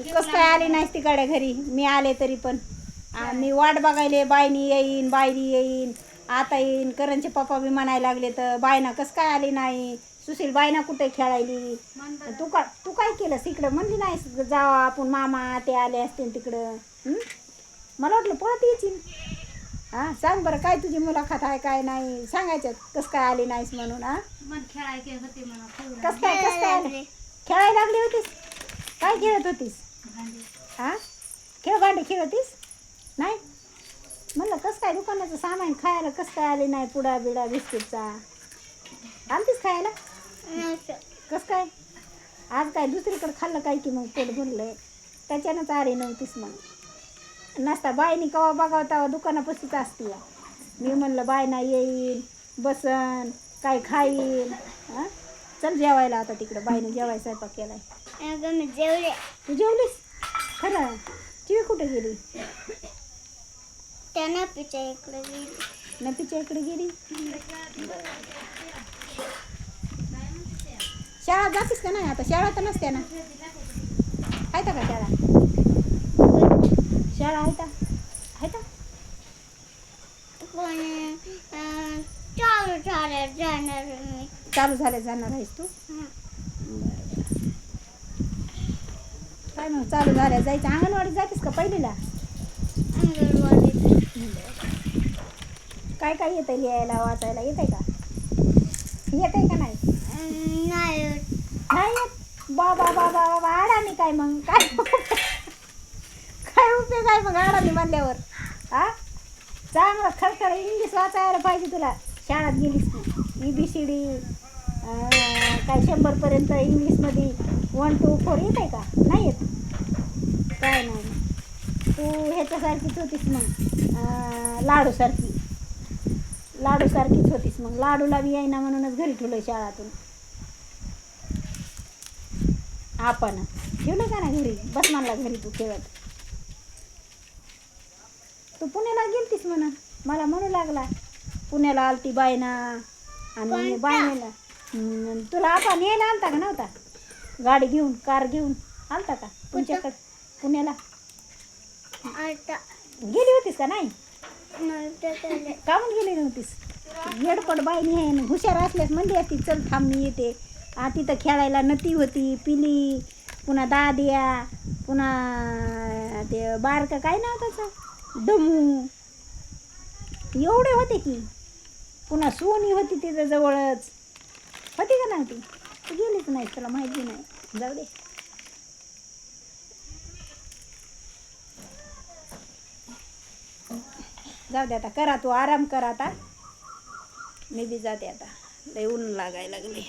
तू कसं काय आली नाहीस तिकडे घरी? मी आले तरी पण मी वाट बघायले, बायनी येईन बायनी येईन आता येईन. करणचे पप्पा बी म्हणायला लागले तर बायना कसं काय आली नाही? सुशील बायना कुठे खेळायली? तू काय केलंस इकडं? म्हणली नाही जावा आपण मामा ते आले असतील तिकडं. मला वाटलं पळत येशील. हां सांग बरं, काय तुझी मुलाखत आहे काय नाही सांगायच्यात. कसं काय आली नाहीस म्हणून. कसं काय आले? खेळायला लागली होतीस? काय खेळत होतीस? हां भांडे खेळतीस? नाही म्हणलं कसं काय दुकानाचं सामान खायला कसं काय आले नाही? पुडा बिडा बिस्किटचा आणतीस खायला? कसं काय आज काय दुसरीकडे खाल्लं काय की मग पोट भरलं त्याच्यानंच आली नव्हतीस? मग नसता बायनी कवा बघावता दुकानापाशीच असते. मी म्हणलं बायना येईल बसन काय खाईल. हां चल जेवायला आता तिकडं. बाईने जेवायला स्वयंपाक केलाय. जेवले. तू जेवलीस? खरं चिवी कुठे गेली? त्या नपीच्या इकडे गेली. नपीच्या इकडे गेली. शाळा जातीस का नाही आता? शाळा तर नसते ना? आहे का शाळा? शाळा आहे का? पण चालू झाल्या जाणार मी. चालू झाल्या जाणार आहेस तू? काय मग चालू झाल्या जायचं? अंगणवाडीत जातेस का पहिलीला? अंगणवाडीत. काय काय येतं लिहायला वाचायला? येत आहे का? येत आहे का नाही? नाही नाही येत. बाबा बाबा बाबा आडानी काय मग? काय काय उपयोग आहे मग आडानी म्हणल्यावर? हा चांगलं खरखर इंग्लिश वाचायला पाहिजे तुला. शाळेत गेलीस की ABCD काय 100पर्यंत इंग्लिशमध्ये 1 2 4 येत आहे का? नाही येत. काय नाही तू ह्याच्यासारखीच होतीस मग लाडूसारखीच होतीस मग. लाडूला बी येईना म्हणूनच घरी ठेवलं शाळातून. आपण ठेवलं का ना घरी? बस म्हणला घरी तू खेळत. तू पुण्याला गेलतीस म्हणा मला म्हणू लागला. पुण्याला आलती बायना आणि बायनेला तुला आपण यायला आलता का नव्हता? गाडी घेऊन कार घेऊन आलता का तुमच्याकडे पुण्याला? गेली होतीस का नाही? का म्हणून गेली नव्हतीस? येडपट बाईनी आहे हुशार असल्यास म्हणली असती चल थांब मी येते. तिथं खेळायला नती होती पिली पुन्हा दाद्या पुन्हा ते बारका काय नाव त्याचं डमू एवढे होते की. पुन्हा सोनी होती तिथं जवळच होती का नाही? तू गेलीच नाही तुला माहिती नाही. जाऊ दे. जाऊ दे आता करा तू आराम कर आता. मी बी जाते आता लय ऊन लागायला लागले.